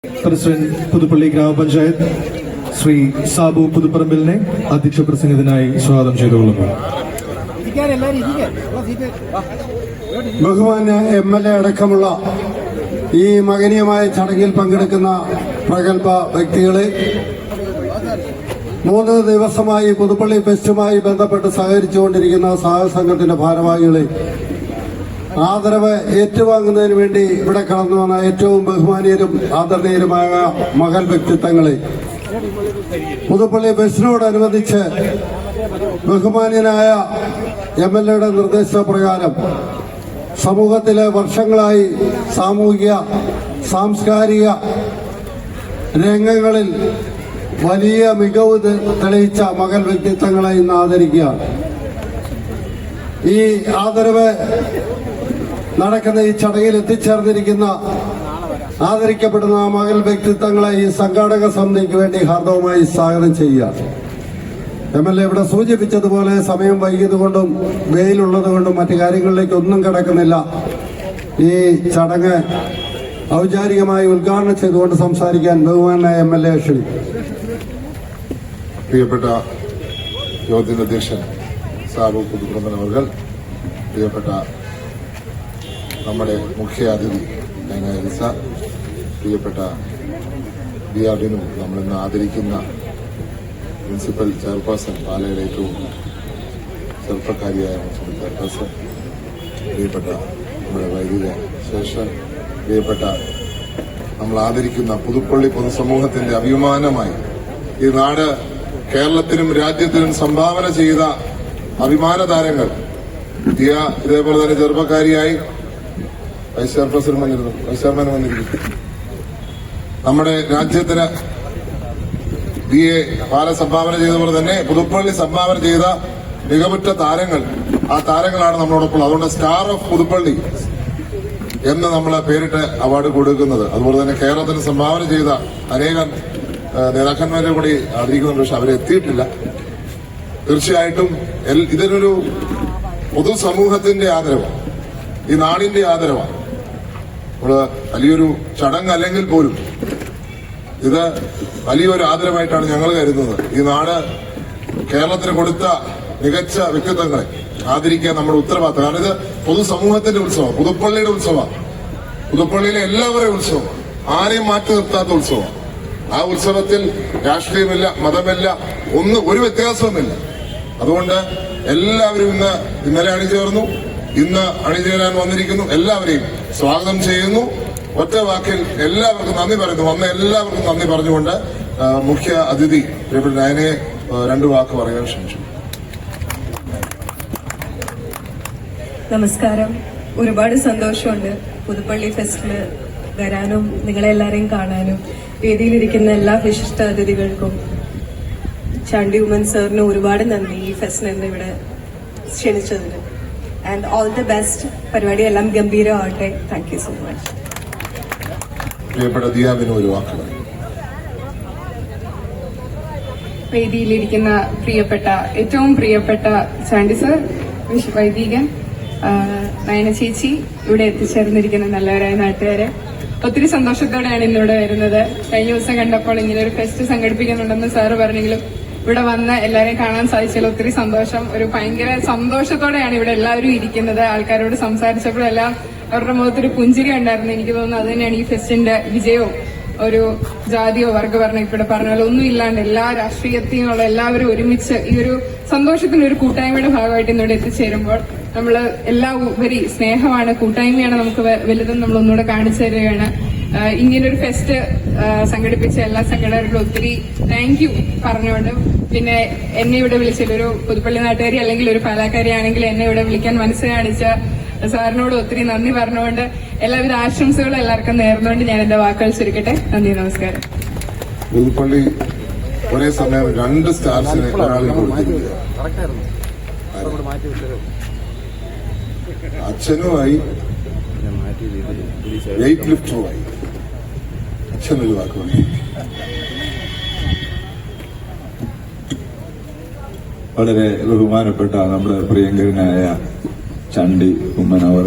President Puthuppally ഗ്രാമപഞ്ചായത്ത് ശ്രീ സാബു പുതുപ്പറമ്പിലിനെ അധ്യക്ഷ പ്രസംഗത്തിനായി സ്വാഗതം ചെയ്തുകൊള്ളുന്നു. ബഹുമാന്യ MLA അടക്കമുള്ള ഈ മഹനീയമായ ചടങ്ങിൽ പങ്കെടുക്കുന്ന പ്രഗത്ഭ വ്യക്തികളെ, 3 ദിവസമായി പുതുപ്പള്ളി ഫെസ്റ്റുമായി ബന്ധപ്പെട്ട് സഹകരിച്ചുകൊണ്ടിരിക്കുന്ന സഹസംഘത്തിന്റെ ഭാരവാഹികളെ, ആദരവ് ഏറ്റുവാങ്ങുന്നതിന് വേണ്ടി ഇവിടെ കടന്നു വന്ന ഏറ്റവും ബഹുമാനീയരും ആദരണീയരുമായ മഹൽ വ്യക്തിത്വങ്ങളെ, പുതുപ്പള്ളി ഫെസ്റ്റിനോടനുബന്ധിച്ച് ബഹുമാന്യനായ MLAയുടെ നിർദ്ദേശപ്രകാരം സമൂഹത്തിലെ വർഷങ്ങളായി സാമൂഹിക സാംസ്കാരിക രംഗങ്ങളിൽ വലിയ മികവ് തെളിയിച്ച മഹൽ വ്യക്തിത്വങ്ങളെ ഇന്ന് ആദരിക്കുകയാണ്. ഈ ആദരവ് നടക്കുന്ന ഈ ചടങ്ങിൽ എത്തിച്ചേർന്നിരിക്കുന്ന ആദരിക്കപ്പെടുന്ന മഹൽ വ്യക്തിത്വങ്ങളെ ഈ സംഘാടക സമിതിക്ക് വേണ്ടി ഹാർദവമായി സ്വാഗതം ചെയ്യുക. MLA ഇവിടെ സൂചിപ്പിച്ചതുപോലെ സമയം വൈകിയതുകൊണ്ടും വെയിലുള്ളതുകൊണ്ടും മറ്റു കാര്യങ്ങളിലേക്ക് ഒന്നും കിടക്കുന്നില്ല. ഈ ചടങ്ങ് ഔപചാരികമായി ഉദ്ഘാടനം ചെയ്തുകൊണ്ട് സംസാരിക്കാൻ ബഹുമാനായ MLA ക്ഷണിക്കും. പ്രിയപ്പെട്ട യോഗത്തിന്റെ അധ്യക്ഷൻ സാബു പുതുപ്പറമ്പൻ അവർ, പ്രിയപ്പെട്ട നമ്മുടെ മുഖ്യ അതിഥി നൈന, പ്രിയപ്പെട്ട ബിനു, നമ്മളിന്ന് ആദരിക്കുന്ന മുനിസിപ്പൽ ചെയർപേഴ്സൺ, പാലയുടെ ഏറ്റവും ചെറുപ്പക്കാരിയായ മുനിസിപ്പൽ ചെയർപേഴ്സൺ, പ്രിയപ്പെട്ട നമ്മുടെ വൈദിക ശേഷൻ, പ്രിയപ്പെട്ട നമ്മൾ ആദരിക്കുന്ന പുതുപ്പള്ളി പൊതുസമൂഹത്തിന്റെ അഭിമാനമായി ഈ നാട് കേരളത്തിനും രാജ്യത്തിനും സംഭാവന ചെയ്ത അഭിമാന താരങ്ങൾ, ഇതേപോലെ തന്നെ ചെറുപ്പക്കാരിയായി വൈസ് ചെയർപേഴ്സൺ വന്നിരുന്നു, വൈസ് ചെയർമാൻ വന്നിരിക്കുന്നു. നമ്മുടെ രാജ്യത്തിന് BA പാല സംഭാവന ചെയ്ത പോലെ തന്നെ പുതുപ്പള്ളി സംഭാവന ചെയ്ത മികവുറ്റ താരങ്ങൾ, ആ താരങ്ങളാണ് നമ്മളോടൊപ്പം. അതുകൊണ്ട് സ്റ്റാർ ഓഫ് പുതുപ്പള്ളി എന്ന് നമ്മൾ പേരിട്ട് അവാർഡ് കൊടുക്കുന്നത്. അതുപോലെ തന്നെ കേരളത്തിന് സംഭാവന ചെയ്ത അനേകം നേതാക്കന്മാരെ കൂടി ആദരിക്കുന്നുണ്ട്, പക്ഷെ അവരെത്തിയിട്ടില്ല. തീർച്ചയായിട്ടും ഇതിനൊരു പൊതുസമൂഹത്തിന്റെ ആദരവാണ്, ഈ നാടിന്റെ ആദരവാണ്. നമ്മള് വലിയൊരു ചടങ്ങ് അല്ലെങ്കിൽ പോലും ഇത് വലിയൊരു ആദരവായിട്ടാണ് ഞങ്ങൾ കരുതുന്നത്. ഈ നാട് കേരളത്തിന് കൊടുത്ത മികച്ച വ്യക്തിത്വങ്ങളെ ആദരിക്കാൻ നമ്മുടെ ഉത്തരവാദിത്തം. കാരണം ഇത് പൊതുസമൂഹത്തിന്റെ ഉത്സവം, പുതുപ്പള്ളിയുടെ ഉത്സവമാണ്, പുതുപ്പള്ളിയിലെ എല്ലാവരുടെയും ഉത്സവം, ആരെയും മാറ്റി നിർത്താത്ത ഉത്സവമാണ്. ആ ഉത്സവത്തിൽ രാഷ്ട്രീയമില്ല, മതമില്ല, ഒരു വ്യത്യാസവുമില്ല. അതുകൊണ്ട് എല്ലാവരും ഇന്നലെ അണിചേർന്നു, ഇന്ന് അണിചേരാൻ വന്നിരിക്കുന്നു. എല്ലാവരെയും സ്വാഗതം ചെയ്യുന്നു. ഒറ്റ വാക്കിൽ എല്ലാവർക്കും നന്ദി പറയുന്നു. വന്ന എല്ലാവർക്കും നന്ദി പറഞ്ഞുകൊണ്ട് മുഖ്യ അതിഥി പ്രിയപ്പെട്ട നയനയെ 2 വാക്ക് പറയാൻ ശ്രമിച്ചു. നമസ്കാരം. ഒരുപാട് സന്തോഷമുണ്ട് പുതുപ്പള്ളി ഫെസ്റ്റില് വരാനും നിങ്ങളെല്ലാരെയും കാണാനും. വേദിയിലിരിക്കുന്ന എല്ലാ വിശിഷ്ട അതിഥികൾക്കും ചാണ്ടി ഉമ്മൻ സാറിന് ഒരുപാട് നന്ദി ഈ ഫെസ്റ്റിനെ ഇവിടെ ക്ഷണിച്ചതിന്. And all the best. പരിപാടി എല്ലാം ഗംഭീരമാവട്ടെ. Thank you so much. പ്രിയപ്പെട്ട ദിയാബിന് ഒരു വാക്ക് പറയും. വേദിയിലിരിക്കുന്ന ഏറ്റവും പ്രിയപ്പെട്ട ചാണ്ടി സർ, വൈദികൻ, നയന ചേച്ചി, ഇവിടെ എത്തിച്ചേർന്നിരിക്കുന്ന നല്ലവരായ നാട്ടുകാരെ, ഒത്തിരി സന്തോഷത്തോടെയാണ് ഇന്നിവിടെ വരുന്നത്. കഴിഞ്ഞ ദിവസം കണ്ടപ്പോൾ ഇങ്ങനെ ഒരു ഫെസ്റ്റ് സംഘടിപ്പിക്കുന്നുണ്ടെന്ന് സാറ് പറഞ്ഞെങ്കിലും ഇവിടെ വന്ന് എല്ലാവരെയും കാണാൻ സാധിച്ചതിൽ ഒത്തിരി സന്തോഷം. ഒരു ഭയങ്കര സന്തോഷത്തോടെയാണ് ഇവിടെ എല്ലാവരും ഇരിക്കുന്നത്. ആൾക്കാരോട് സംസാരിച്ചപ്പോഴെല്ലാം അവരുടെ മുഖത്തൊരു പുഞ്ചിരി ഉണ്ടായിരുന്നു. എനിക്ക് തോന്നുന്നു അത് തന്നെയാണ് ഈ ഫെസ്റ്റിന്റെ വിജയവും. ഒരു ജാതിയോ വർഗ്ഗവർണ്ണോ ഇവിടെ പറഞ്ഞ പോലെ ഒന്നും ഇല്ലാണ്ട് എല്ലാ രാഷ്ട്രീയത്തിനുള്ള എല്ലാവരും ഒരുമിച്ച് ഈ ഒരു സന്തോഷത്തിന്റെ ഒരു കൂട്ടായ്മയുടെ ഭാഗമായിട്ട് ഇന്നിവിടെ എത്തിച്ചേരുമ്പോൾ നമ്മൾ ഉപരി സ്നേഹമാണ്, കൂട്ടായ്മയാണ് നമുക്ക് വലുതെന്ന് നമ്മൾ ഒന്നുകൂടെ കാണിച്ചു തരികയാണ്. ഇങ്ങനൊരു ഫെസ്റ്റ് സംഘടിപ്പിച്ച എല്ലാ സംഘടനകളും ഒത്തിരി താങ്ക് യു പറഞ്ഞുകൊണ്ട്, പിന്നെ എന്നെ ഇവിടെ വിളിച്ചില്ല, ഒരു പുതുപ്പള്ളി നാട്ടുകാരി അല്ലെങ്കിൽ ഒരു പാലക്കാരി ആണെങ്കിൽ എന്നെ ഇവിടെ വിളിക്കാൻ മനസ്സ് കാണിച്ച സാറിനോട് ഒത്തിരി നന്ദി പറഞ്ഞുകൊണ്ട് എല്ലാവിധ ആശംസകളും എല്ലാവർക്കും നേർന്നുകൊണ്ട് ഞാൻ എന്റെ വാക്കുകൾ ചുരുക്കട്ടെ. നന്ദി, നമസ്കാരം. പുതുപ്പള്ളി ഒരേ സമയം 2 സ്റ്റാർസിനെ ഒരാളിൽ കൊടുത്തിരിക്കുക. അച്ഛനുമായി വെയിറ്റ് ലിഫ്റ്ററുമായി. അച്ഛനൊരു വാക്ക് പറയും. വളരെ ബഹുമാനപ്പെട്ട നമ്മുടെ പ്രിയങ്കരനായ ചാണ്ടി ഉമ്മൻ അവർ,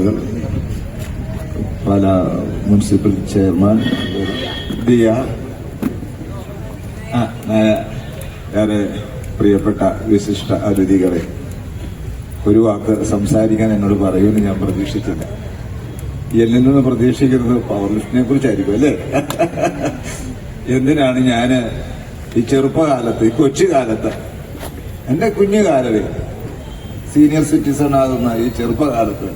പാലാ മുനിസിപ്പൽ ചെയർമാൻ, ദിയ, ഏറെ പ്രിയപ്പെട്ട വിശിഷ്ട അതിഥികളെ, ഒരു വാക്ക് സംസാരിക്കാൻ എന്നോട് പറയുമെന്ന് ഞാൻ പ്രതീക്ഷിച്ചില്ല. എന്നിൽ നിന്ന് പ്രതീക്ഷിക്കുന്നത് പവർ ലിഫ്റ്റിനെ കുറിച്ചായിരിക്കും അല്ലേ? എന്തിനാണ് ഞാന് ഈ ചെറുപ്പകാലത്ത്, ഈ കൊച്ചുകാലത്ത്, എന്റെ കുഞ്ഞുകാലത്ത്, സീനിയർ സിറ്റിസൺ ആകുന്ന ഈ ചെറുപ്പകാലത്ത്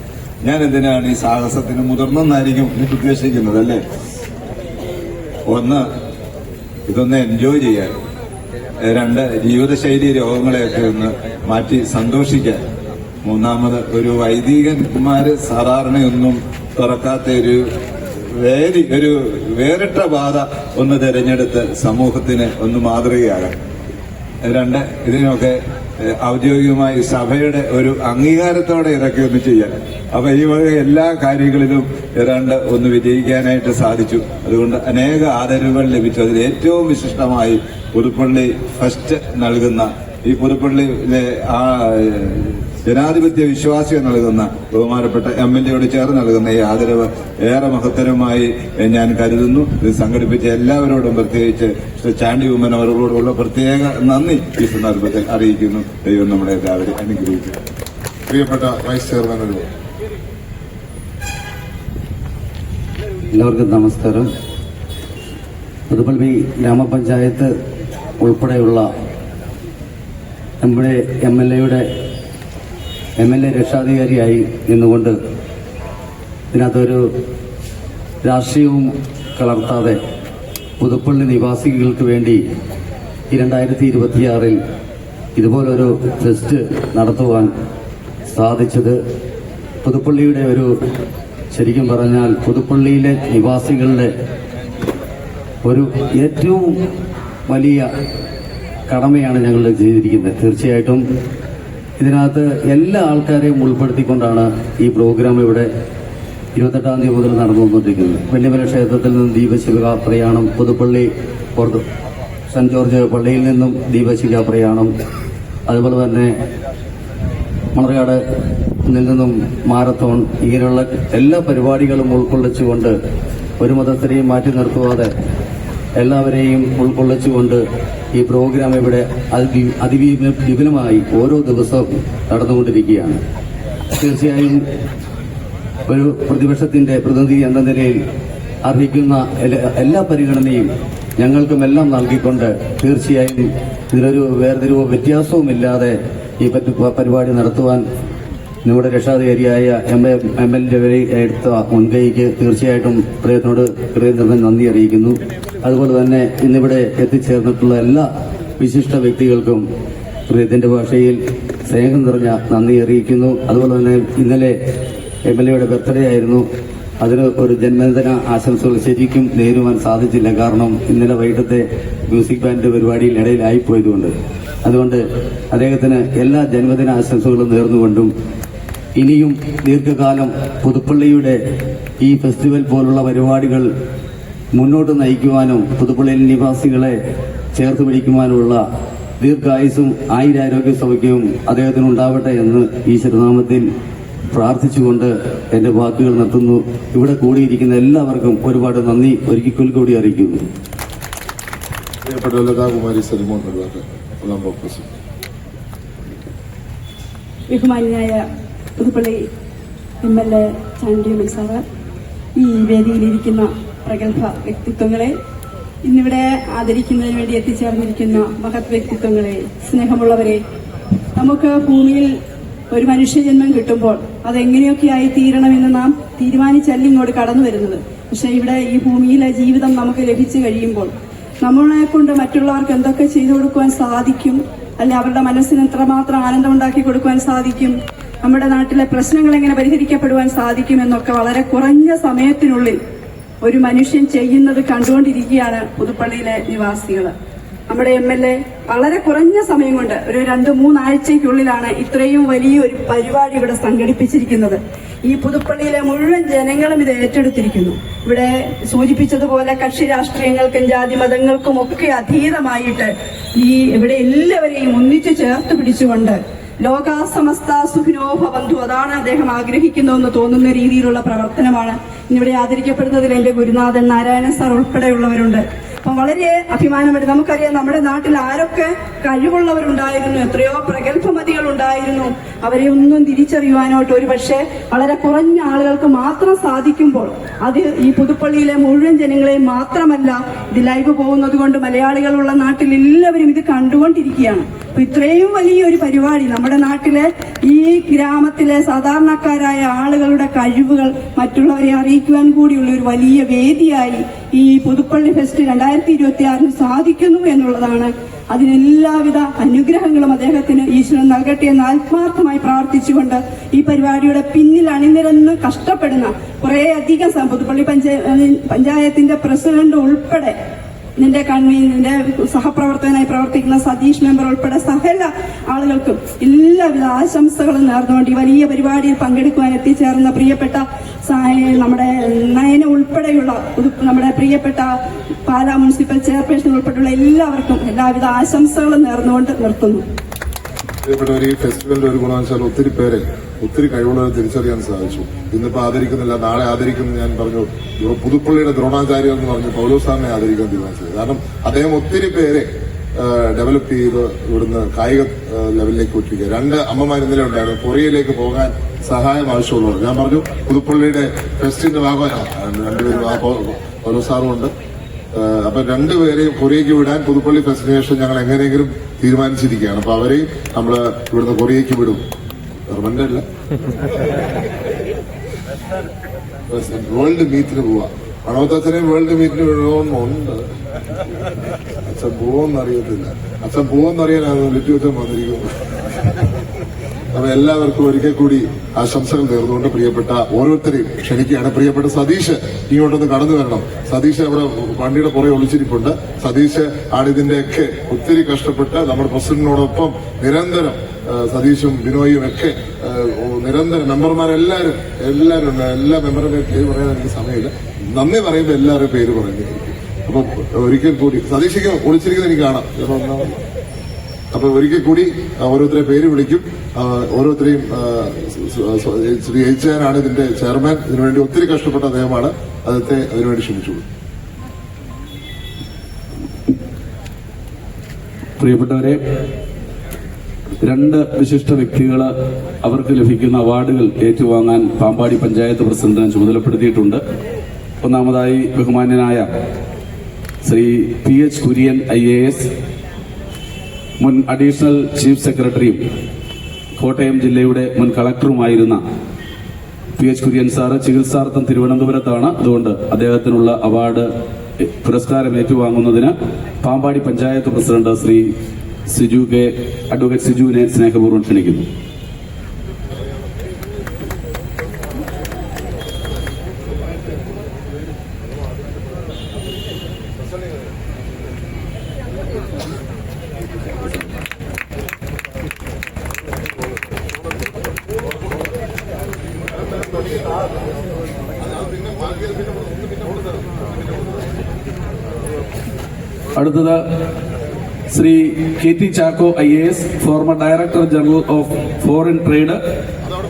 ഞാൻ എന്തിനാണ് ഈ സാഹസത്തിന് മുതിർന്നെന്നായിരിക്കും എനിക്ക് ഉദ്ദേശിക്കുന്നത് അല്ലേ? ഒന്ന്, ഇതൊന്ന് എൻജോയ് ചെയ്യാൻ. രണ്ട്, ജീവിതശൈലി രോഗങ്ങളെയൊക്കെ ഒന്ന് മാറ്റി സന്തോഷിക്കാൻ. മൂന്നാമത്, ഒരു വൈദികന്മാര് സാധാരണയൊന്നും തുറക്കാത്ത ഒരു വേറിട്ട പാത ഒന്ന് തെരഞ്ഞെടുത്ത് സമൂഹത്തിന് ഒന്ന് മാതൃകയാകാൻ. രണ്ട്, ഇതിനൊക്കെ ഔദ്യോഗികമായി സഭയുടെ ഒരു അംഗീകാരത്തോടെ ഇതൊക്കെ ഒന്ന് ചെയ്യാൻ. അപ്പൊ ഈ വക എല്ലാ കാര്യങ്ങളിലും ഏതാണ്ട് ഒന്ന് വിജയിക്കാനായിട്ട് സാധിച്ചു. അതുകൊണ്ട് അനേക ആദരവുകൾ ലഭിച്ചു. അതിൽ ഏറ്റവും വിശിഷ്ടമായി പുതുപ്പള്ളി ഫസ്റ്റ് നൽകുന്ന, ഈ പുതുപ്പള്ളിയിലെ ആ ജനാധിപത്യ വിശ്വാസികൾ നൽകുന്ന, ബഹുമാനപ്പെട്ട MLA ചേർന്ന് നൽകുന്ന ഈ ആദരവ് ഏറെ മഹത്തരമായി ഞാൻ കരുതുന്നു. ഇത് സംഘടിപ്പിച്ച എല്ലാവരോടും, പ്രത്യേകിച്ച് ചാണ്ടി ഉമ്മൻ അവരോടുള്ള പ്രത്യേക നന്ദി ഈ സന്ദർഭത്തിൽ അറിയിക്കുന്നു. ദൈവം നമ്മളെ എല്ലാവരും അനുഗ്രഹിക്കും. പ്രിയപ്പെട്ട വൈസ് ചെയർമാൻ, എല്ലാവർക്കും നമസ്കാരം. പുതുപ്പള്ളി ഗ്രാമപഞ്ചായത്ത് ഉൾപ്പെടെയുള്ള നമ്മുടെ MLA രക്ഷാധികാരിയായി നിന്നുകൊണ്ട് ഇതിനകത്തൊരു രാഷ്ട്രീയവും കലർത്താതെ പുതുപ്പള്ളി നിവാസികൾക്ക് വേണ്ടി ഈ 2026 ഇതുപോലൊരു ഫെസ്റ്റ് നടത്തുവാൻ സാധിച്ചത് പുതുപ്പള്ളിയുടെ ശരിക്കും പറഞ്ഞാൽ പുതുപ്പള്ളിയിലെ നിവാസികളുടെ ഒരു ഏറ്റവും വലിയ കടമയാണ് ഞങ്ങൾ ചെയ്തിരിക്കുന്നത്. തീർച്ചയായിട്ടും ഇതിനകത്ത് എല്ലാ ആൾക്കാരെയും ഉൾപ്പെടുത്തിക്കൊണ്ടാണ് ഈ പ്രോഗ്രാം ഇവിടെ 28-ാം തീയതി മുതൽ നടന്നുകൊണ്ടിരിക്കുന്നത്. വെള്ളിമല ക്ഷേത്രത്തിൽ നിന്നും ദീപശിഖ പ്രയാണം, പുതുപ്പള്ളി സെന്റ് ജോർജ് പള്ളിയിൽ നിന്നും ദീപശിഖ പ്രയാണം, അതുപോലെ തന്നെ മണർകാട് നിന്നും മാരത്തോൺ, ഇങ്ങനെയുള്ള എല്ലാ പരിപാടികളും ഉൾക്കൊള്ളിച്ചുകൊണ്ട് ഒരു മതസ്ഥരെയും മാറ്റി നിർത്തുവാതെ എല്ലാവരെയും ഉൾക്കൊള്ളിച്ചുകൊണ്ട് ഈ പ്രോഗ്രാം ഇവിടെ അതിവിപുലമായി ഓരോ ദിവസവും നടന്നുകൊണ്ടിരിക്കുകയാണ്. തീർച്ചയായും ഒരു പ്രതിപക്ഷത്തിന്റെ പ്രതിനിധി എന്ന നിലയിൽ അർഹിക്കുന്ന എല്ലാ പരിഗണനയും ഞങ്ങൾക്കുമെല്ലാം നൽകിക്കൊണ്ട് തീർച്ചയായും ഇതിലൊരു വേർതിരിവോ വ്യത്യാസവുമില്ലാതെ ഈ പരിപാടി നടത്തുവാൻ നമ്മുടെ രക്ഷാധികാരിയായ MLA എടുത്ത മുൻകൈക്ക് തീർച്ചയായിട്ടും പ്രയത്നോട് ഹൃദയം നന്ദി അറിയിക്കുന്നു. അതുപോലെ തന്നെ ഇന്നിവിടെ എത്തിച്ചേർന്നിട്ടുള്ള എല്ലാ വിശിഷ്ട വ്യക്തികൾക്കും ഹൃദയത്തിന്റെ ഭാഷയിൽ സ്നേഹം നിറഞ്ഞ നന്ദി അറിയിക്കുന്നു. അതുപോലെ തന്നെ ഇന്നലെ MLA ബർത്ത്ഡേ ആയിരുന്നു. അതിന് ഒരു ജന്മദിന ആശംസകൾ ശരിക്കും നേരുവാൻ സാധിച്ചില്ല. കാരണം ഇന്നലെ വൈകിട്ടത്തെ മ്യൂസിക് ബാൻഡ് പരിപാടിയിൽ ഇടയിലായിപ്പോയതുകൊണ്ട്. അതുകൊണ്ട് അദ്ദേഹത്തിന് എല്ലാ ജന്മദിന ആശംസകളും നേർന്നുകൊണ്ടും ഇനിയും ദീർഘകാലം പുതുപ്പള്ളിയുടെ ഈ ഫെസ്റ്റിവൽ പോലുള്ള പരിപാടികൾ മുന്നോട്ട് നയിക്കുവാനും പുതുപ്പള്ളിയിലെ നിവാസികളെ ചേർത്ത് പിടിക്കുവാനുമുള്ള ദീർഘായുസ്സും ആയുരാരോഗ്യ സൗഖ്യവും അദ്ദേഹത്തിനുണ്ടാവട്ടെ എന്ന് ഈശ്വരനാമത്തിൽ പ്രാർത്ഥിച്ചുകൊണ്ട് എന്റെ വാക്കുകൾ നിർത്തുന്നു. ഇവിടെ കൂടിയിരിക്കുന്ന എല്ലാവർക്കും ഒരുപാട് നന്ദി ഒരിക്കൽ കൂടി അറിയിക്കുന്നു. പ്രിയപ്പെട്ട ലതാകുമാരി സലിമോൻ, ബഹുമാന്യായ പുതുപ്പള്ളി MLA ചാണ്ടി ഉമ്മൻ സാറ്, ഈ വേദിയിലിരിക്കുന്ന പ്രഗത്ഭ വ്യക്തിത്വങ്ങളെ, ഇന്നിവിടെ ആദരിക്കുന്നതിന് വേണ്ടി എത്തിച്ചേർന്നിരിക്കുന്ന മഹത് വ്യക്തിത്വങ്ങളെ, സ്നേഹമുള്ളവരെ, നമുക്ക് ഭൂമിയിൽ ഒരു മനുഷ്യജന്മം കിട്ടുമ്പോൾ അതെങ്ങനെയൊക്കെയായി തീരണമെന്ന് നാം തീരുമാനിച്ചല്ല ഇങ്ങോട്ട് കടന്നു വരുന്നത്. പക്ഷെ ഇവിടെ ഈ ഭൂമിയിലെ ജീവിതം നമുക്ക് ലഭിച്ചു കഴിയുമ്പോൾ നമ്മളെ കൊണ്ട് മറ്റുള്ളവർക്ക് എന്തൊക്കെ ചെയ്തു കൊടുക്കുവാൻ സാധിക്കും, അല്ലെ അവരുടെ മനസ്സിന് എത്രമാത്രം ആനന്ദം ഉണ്ടാക്കി കൊടുക്കുവാൻ സാധിക്കും, നമ്മുടെ നാട്ടിലെ പ്രശ്നങ്ങൾ എങ്ങനെ പരിഹരിക്കപ്പെടുവാൻ സാധിക്കും എന്നൊക്കെ വളരെ കുറഞ്ഞ സമയത്തിനുള്ളിൽ ഒരു മനുഷ്യൻ ചെയ്യുന്നത് കണ്ടുകൊണ്ടിരിക്കുകയാണ് പുതുപ്പള്ളിയിലെ നിവാസികൾ. നമ്മുടെ MLA വളരെ കുറഞ്ഞ സമയം കൊണ്ട് ഒരു 2-3 ആഴ്ചയ്ക്കുള്ളിലാണ് ഇത്രയും വലിയൊരു പരിപാടി ഇവിടെ സംഘടിപ്പിച്ചിരിക്കുന്നത്. ഈ പുതുപ്പള്ളിയിലെ മുഴുവൻ ജനങ്ങളും ഇത് ഏറ്റെടുത്തിരിക്കുന്നു. ഇവിടെ സൂചിപ്പിച്ചതുപോലെ കക്ഷി രാഷ്ട്രീയങ്ങൾക്കും ജാതി മതങ്ങൾക്കും ഒക്കെ അതീതമായിട്ട് ഇവിടെ എല്ലാവരെയും ഒന്നിച്ചു ചേർത്ത് പിടിച്ചുകൊണ്ട് ലോക സമസ്ത സുഖിനോ ഭവന്തു, അതാണ് അദ്ദേഹം ആഗ്രഹിക്കുന്നതെന്ന് തോന്നുന്ന രീതിയിലുള്ള പ്രവർത്തനമാണ് ഇവിടെ ആദരിക്കപ്പെടുന്നതിൽ എന്റെ ഗുരുനാഥൻ നാരായണൻ സാർ ഉൾപ്പെടെയുള്ളവരുണ്ട്. അപ്പം വളരെ അഭിമാനമുണ്ട്. നമുക്കറിയാം നമ്മുടെ നാട്ടിൽ ആരൊക്കെ കഴിവുള്ളവരുണ്ടായിരുന്നു, എത്രയോ പ്രഗത്ഭമതികൾ ഉണ്ടായിരുന്നു. അവരെ ഒന്നും തിരിച്ചറിയുവാനായിട്ട് ഒരു പക്ഷേ വളരെ കുറഞ്ഞ ആളുകൾക്ക് മാത്രം സാധിക്കുമ്പോൾ അത് ഈ പുതുപ്പള്ളിയിലെ മുഴുവൻ ജനങ്ങളെയും മാത്രമല്ല, ഇത് ലൈവ് പോകുന്നത് കൊണ്ട് മലയാളികളുള്ള നാട്ടിൽ എല്ലാവരും ഇത് കണ്ടുകൊണ്ടിരിക്കുകയാണ്. അപ്പൊ ഇത്രയും വലിയൊരു പരിപാടി നമ്മുടെ നാട്ടിലെ ഈ ഗ്രാമത്തിലെ സാധാരണക്കാരായ ആളുകളുടെ കഴിവുകൾ മറ്റുള്ളവരെ അറിയിക്കുവാൻ കൂടിയുള്ള ഒരു വലിയ വേദിയായി ഈ പുതുപ്പള്ളി ഫെസ്റ്റ് 2026 സാധിക്കുന്നു എന്നുള്ളതാണ്. അതിനെല്ലാവിധ അനുഗ്രഹങ്ങളും അദ്ദേഹത്തിന് ഈശ്വരൻ നൽകട്ടെ എന്ന് ആത്മാർത്ഥമായി പ്രാർത്ഥിച്ചുകൊണ്ട് ഈ പരിപാടിയുടെ പിന്നിൽ അണിനിരന്ന് കഷ്ടപ്പെടുന്ന കുറേയധികം പുതുപ്പള്ളി പഞ്ചായത്തിന്റെ പ്രസിഡന്റ് ഉൾപ്പെടെ നിന്റെ നിന്റെ സഹപ്രവർത്തകനായി പ്രവർത്തിക്കുന്ന സതീഷ് മെമ്പർ ഉൾപ്പെടെ സകല ആളുകൾക്കും എല്ലാവിധ ആശംസകളും നേർന്നുകൊണ്ട് ഈ വലിയ പരിപാടിയിൽ പങ്കെടുക്കുവാൻ എത്തിച്ചേർന്ന പ്രിയപ്പെട്ട നമ്മുടെ നയന ഉൾപ്പെടെയുള്ള നമ്മുടെ പ്രിയപ്പെട്ട പാലാ മുനിസിപ്പൽ ചെയർപേഴ്സൺ ഉൾപ്പെടെയുള്ള എല്ലാവർക്കും എല്ലാവിധ ആശംസകളും നേർന്നുകൊണ്ട് നിർത്തുന്നു. പ്രിയപ്പെട്ടവർ, ഈ ഫെസ്റ്റിവലിന്റെ ഒരു ഗുണമെന്ന് വെച്ചാൽ ഒത്തിരി കഴിവുള്ളവരെ തിരിച്ചറിയാൻ സാധിച്ചു. ഇന്നിപ്പോ ആദരിക്കുന്നില്ല, നാളെ ആദരിക്കുന്നു. ഞാൻ പറഞ്ഞു പുതുപ്പള്ളിയുടെ ദ്രോണാചാര്യം എന്ന് പറഞ്ഞു പൗലോസ് സാറിനെ ആദരിക്കാൻ തീരുമാനിച്ചത്. കാരണം അദ്ദേഹം ഒത്തിരി പേരെ ഡെവലപ്പ് ചെയ്ത് ഇവിടുന്ന് കായിക ലെവലിലേക്ക് എത്തിക്കുക. 2 അമ്മമാർ ഇന്നലെ ഉണ്ടായിരുന്നു കൊറിയയിലേക്ക് പോകാൻ സഹായം ആവശ്യമുള്ളവർ. ഞാൻ പറഞ്ഞു പുതുപ്പള്ളിയുടെ ഫെസ്റ്റിന്റെ ഭാഗമായി 2 പേരും പൗലോസ് സാറും ഉണ്ട്. അപ്പൊ 2 പേരെയും കൊറിയയ്ക്ക് വിടാൻ പുതുപ്പള്ളി ഫെസ്റ്റിന് ശേഷം ഞങ്ങൾ എങ്ങനെയെങ്കിലും തീരുമാനിച്ചിരിക്കുകയാണ്. അപ്പൊ അവരെയും നമ്മള് ഇവിടുന്ന് കൊറിയയ്ക്ക് വിടും. പെർമനന്റ് അല്ല, വേൾഡ് മീറ്റിന് പോവാ. മണവത്തച്ഛനെയും വേൾഡ് മീറ്റിന് വിടണമെന്നുണ്ട്. അച്ഛൻ പോവെന്നറിയത്തില്ല. അച്ഛൻ പോവെന്നറിയാനാണ് ലിറ്റുവച്ചൻ വന്നിരിക്കുന്നത്. അപ്പൊ എല്ലാവർക്കും ഒരിക്കൽ കൂടി ആശംസകൾ നേർന്നുകൊണ്ട് പ്രിയപ്പെട്ട ഓരോരുത്തരെയും ക്ഷണിക്കുകയാണ്. പ്രിയപ്പെട്ട സതീഷ് ഇങ്ങോട്ടൊന്ന് കടന്നു വരണം. സതീഷ് അവിടെ വണ്ടിയുടെ പുറകെ ഒളിച്ചിരിപ്പുണ്ട്. സതീഷ് ആണ് ഇതിന്റെയൊക്കെ ഒത്തിരി കഷ്ടപ്പെട്ട് നമ്മുടെ പ്രസിഡന്റിനോടൊപ്പം നിരന്തരം സതീഷും ബിനോയും ഒക്കെ നിരന്തരം മെമ്പർമാരെല്ലാരും ഉണ്ട്. എല്ലാ മെമ്പറുടെ പേര് പറയാൻ എനിക്ക് സമയമില്ല. നന്ദി പറയുമ്പോൾ എല്ലാവരുടെയും പേര് പറയുന്നതായിരിക്കും. അപ്പൊ ഒരിക്കൽ കൂടി സതീഷിക്ക് ഒളിച്ചിരിക്കുന്നത് എനിക്ക് കാണാം. അപ്പൊ ഒരിക്കൽ കൂടി ഓരോരുത്തരെ പേര് വിളിക്കും. ഓരോരുത്തരെയും ശ്രീ എയ്ച്ചാനാണ് ഇതിന്റെ ചെയർമാൻ. ഇതിനുവേണ്ടി ഒത്തിരി കഷ്ടപ്പെട്ട അദ്ദേഹമാണ്. അദ്ദേഹത്തെ അതിനുവേണ്ടി ക്ഷണിച്ചുള്ളൂ. പ്രിയപ്പെട്ടവരെ, 2 വിശിഷ്ട വ്യക്തികൾ അവർക്ക് ലഭിക്കുന്ന അവാർഡുകൾ ഏറ്റുവാങ്ങാൻ പാമ്പാടി പഞ്ചായത്ത് പ്രസിഡന്റിനെ ചുമതലപ്പെടുത്തിയിട്ടുണ്ട്. ഒന്നാമതായി ബഹുമാന്യനായ ശ്രീ PH കുര്യൻ IAS, മുൻ അഡീഷണൽ ചീഫ് സെക്രട്ടറിയും കോട്ടയം ജില്ലയുടെ മുൻ കളക്ടറുമായിരുന്ന PH കുര്യൻ സാറ് ചികിത്സാർത്ഥം തിരുവനന്തപുരത്താണ്. അതുകൊണ്ട് അദ്ദേഹത്തിനുള്ള അവാർഡ് പുരസ്കാരം ഏറ്റുവാങ്ങുന്നതിന് പാമ്പാടി പഞ്ചായത്ത് പ്രസിഡന്റ് ശ്രീ അഡ്വക്കേറ്റ് സിജുവിനെ സ്നേഹപൂർവ്വം ക്ഷണിക്കുന്നു. അടുത്തത് Shri KT Chacko IAS, former director general of foreign trade,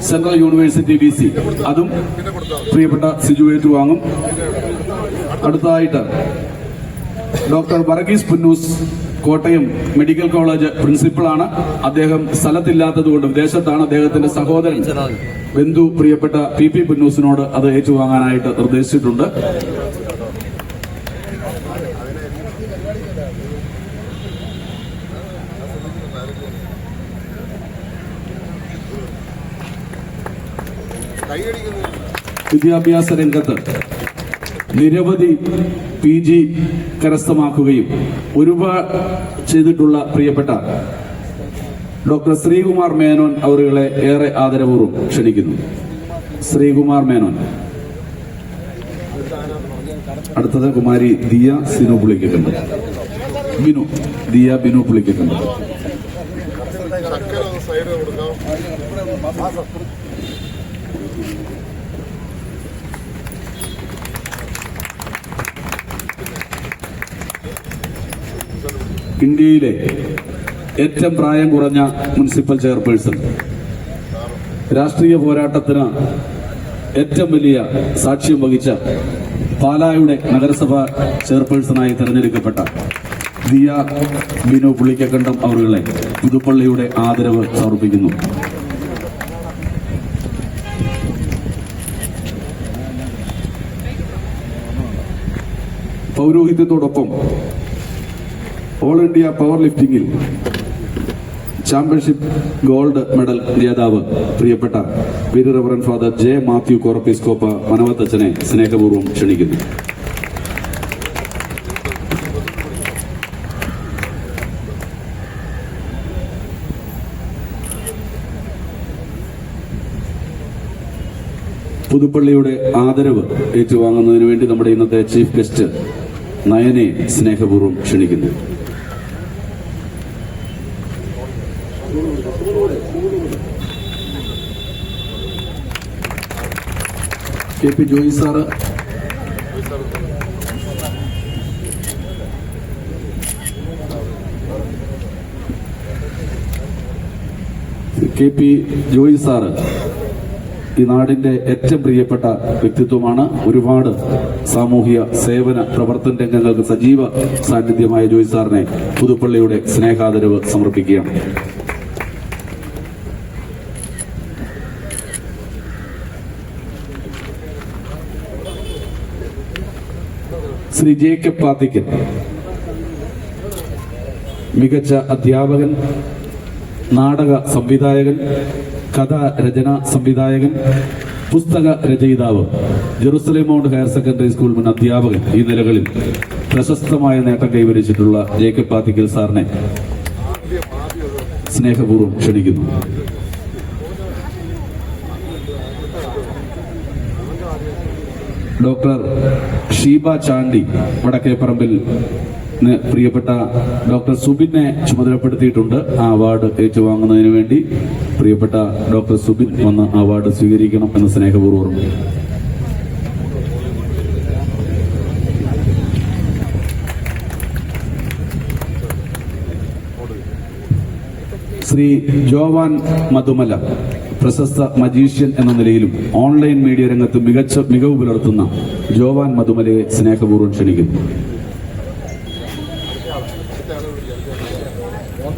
central university DC. അതും പ്രിയപ്പെട്ട സിജു ഏറ്റുവാങ്ങും. അടുത്തതായിട്ട് doctor Varghese Punnoose, Kottayam medical college പ്രിൻസിപ്പളാണ്. അദ്ദേഹം സ്ഥലത്തില്ലാത്തതുകൊണ്ട് വിദേശത്താണ്. അദ്ദേഹത്തിന്റെ സഹോദരൻ ബന്ധു പ്രിയപ്പെട്ട PP പുന്നൂസിനോട് അത് ഏറ്റുവാങ്ങാനായിട്ട് നിർദ്ദേശിച്ചിട്ടുണ്ട്. വിദ്യാഭ്യാസ രംഗത്ത് നിരവധി PG കരസ്ഥമാക്കുകയും ഒരുപാട് ചെയ്തിട്ടുള്ള പ്രിയപ്പെട്ട ഡോക്ടർ ശ്രീകുമാർ മേനോൻ അവരുകളെ ഏറെ ആദരപൂർവ്വം ക്ഷണിക്കുന്നു. ശ്രീകുമാർ മേനോൻ. അടുത്തത് കുമാരി ദിയ സിനു പുളിക്കുന്നുണ്ട്. ബിനു പുളിക്കുന്നുണ്ട്. ഇന്ത്യയിലെ ഏറ്റവും പ്രായം കുറഞ്ഞ മുനിസിപ്പൽ ചെയർപേഴ്സൺ, രാഷ്ട്രീയ പോരാട്ടത്തിന് ഏറ്റവും വലിയ സാക്ഷ്യം വഹിച്ച പാലായുടെ നഗരസഭ ചെയർപേഴ്സണായി തെരഞ്ഞെടുക്കപ്പെട്ട ദിയ ബിനു പുള്ളിക്കക്കണ്ടം അവരുടെ പുതുപ്പള്ളിയുടെ ആദരവ് സമർപ്പിക്കുന്നു. പൗരോഹിത്യത്തോടൊപ്പം ഓൾ ഇന്ത്യ പവർ ലിഫ്റ്റിംഗിൽ ചാമ്പ്യൻഷിപ്പ് ഗോൾഡ് മെഡൽ ജേതാവ് പ്രിയപ്പെട്ട very reverend father J Mathew Corepiscopa മനവത്തച്ഛനെ സ്നേഹപൂർവ്വം ക്ഷണിക്കുന്നു. പുതുപ്പള്ളിയുടെ ആദരവ് ഏറ്റുവാങ്ങുന്നതിന് വേണ്ടി നമ്മുടെ ഇന്നത്തെ ചീഫ് ഗസ്റ്റ് നയനെ സ്നേഹപൂർവ്വം ക്ഷണിക്കുന്നു. K P Joy sir, K P Joy sir ഈ നാടിന്റെ ഏറ്റവും പ്രിയപ്പെട്ട വ്യക്തിത്വമാണ്. ഒരുപാട് സാമൂഹ്യ സേവന പ്രവർത്തന രംഗങ്ങൾക്ക് സജീവ സാന്നിധ്യമായ ജോയി സാറിനെ പുതുപ്പള്ളിയുടെ സ്നേഹാദരവ് സമർപ്പിക്കുകയാണ്. ശ്രീ ജേക്കബ് പാത്തിക്കൻ, മികച്ച അധ്യാപകൻ, നാടക സംവിധായകൻ, കഥാരചന സംവിധായകൻ, പുസ്തക രചയിതാവ്, Jerusalem mount higher secondary school മുൻ അധ്യാപകൻ, ഈ നിലകളിൽ പ്രശസ്തമായ നേട്ടം കൈവരിച്ചിട്ടുള്ള ജേക്കബ് പാത്തിക്കൽ സാറിനെ സ്നേഹപൂർവ്വം ക്ഷണിക്കുന്നു. ഡോക്ടർ ഷീബ ചാണ്ടി വടക്കേപ്പറമ്പിൽ പ്രിയപ്പെട്ട ഡോക്ടർ സുബിനെ ചുമതലപ്പെടുത്തിയിട്ടുണ്ട്. ആ അവാർഡ് ഏറ്റുവാങ്ങുന്നതിന് വേണ്ടി പ്രിയപ്പെട്ട ഡോക്ടർ സുബിൻ വന്ന് അവാർഡ് സ്വീകരിക്കണം എന്ന് സ്നേഹപൂർവ്വം. ശ്രീ ജോവാൻ മധുമല, പ്രശസ്ത മജീഷ്യൻ എന്ന നിലയിലും ഓൺലൈൻ മീഡിയ രംഗത്ത് മികച്ച മികവ് പുലർത്തുന്ന ജോവാൻ മധുമലയെ സ്നേഹപൂർവ്വം ക്ഷണിക്കുന്നു.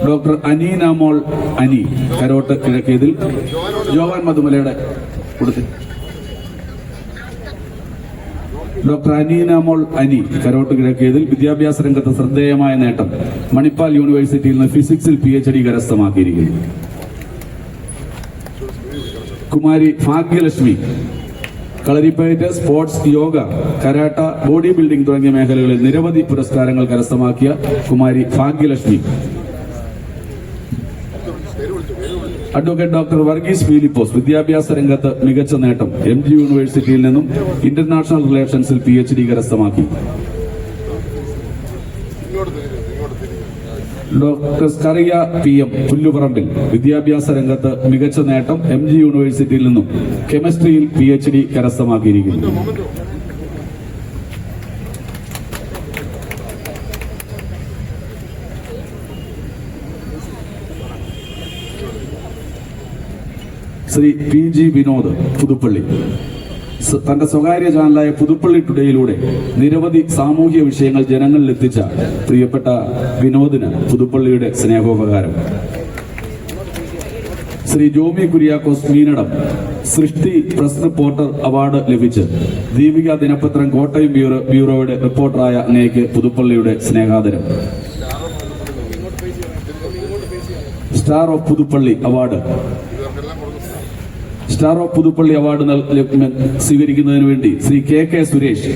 ഡോക്ടർ അനീന മോൾ അനി, കരോട്ട് കിഴക്കേതിൽ. ജോവാൻ മധുമലയുടെ കൊടുത്ത് ഡോക്ടർ അനീന മോൾ അനി, കരോട്ട് കിഴക്കേതിൽ. വിദ്യാഭ്യാസ രംഗത്ത് ശ്രദ്ധേയമായ നേട്ടം, മണിപ്പാൽ യൂണിവേഴ്സിറ്റിയിൽ നിന്ന് ഫിസിക്സിൽ PhD കരസ്ഥമാക്കിയിരിക്കുന്നു. Kumari Bhagyalakshmi, Kalaripayattu, sports, yoga, karate, body building തുടങ്ങിയ മേഖലകളിൽ നിരവധി പുരസ്കാരങ്ങൾ കരസ്ഥമാക്കിയ കുമാരി ഭാഗ്യലക്ഷ്മി. അഡ്വക്കേറ്റ് ഡോക്ടർ വർഗീസ് ഫിലിപ്പോസ്, വിദ്യാഭ്യാസ രംഗത്ത് മികച്ച നേട്ടം, MG യൂണിവേഴ്സിറ്റിയിൽ നിന്നും ഇന്റർനാഷണൽ റിലേഷൻസിൽ PhD കരസ്ഥമാക്കി. ഡോക്ടർ സ്കറിയ PM, പുല്ലുപറമ്പിൽ, വിദ്യാഭ്യാസ രംഗത്ത് മികച്ച നേട്ടം, MG യൂണിവേഴ്സിറ്റിയിൽ നിന്നും കെമിസ്ട്രിയിൽ PhD കരസ്ഥമാക്കിയിരിക്കുന്നു. ശ്രീ PG വിനോദ്, പുതുപ്പള്ളി. തന്റെ സ്വകാര്യ ചാനലായ പുതുപ്പള്ളി ടുഡേയിലൂടെ നിരവധി സാമൂഹ്യ വിഷയങ്ങൾ ജനങ്ങളിൽ എത്തിച്ച പ്രിയപ്പെട്ട വിനോദിന് പുതുപ്പള്ളിയുടെ സ്നേഹോപകാരം. ശ്രീ ജോമി കുര്യാക്കോസ് മീനടം, സൃഷ്ടി പ്രസ് റിപ്പോർട്ടർ അവാർഡ് ലഭിച്ച് ദീപിക ദിനപത്രം കോട്ടയം ബ്യൂറോയുടെ റിപ്പോർട്ടറായ അങ്ങേക്ക് പുതുപ്പള്ളിയുടെ സ്നേഹാദരം. സ്റ്റാർ ഓഫ് പുതുപ്പള്ളി അവാർഡ് സ്വീകരിക്കുന്നതിന് വേണ്ടി ശ്രീ KK സുരേഷ്,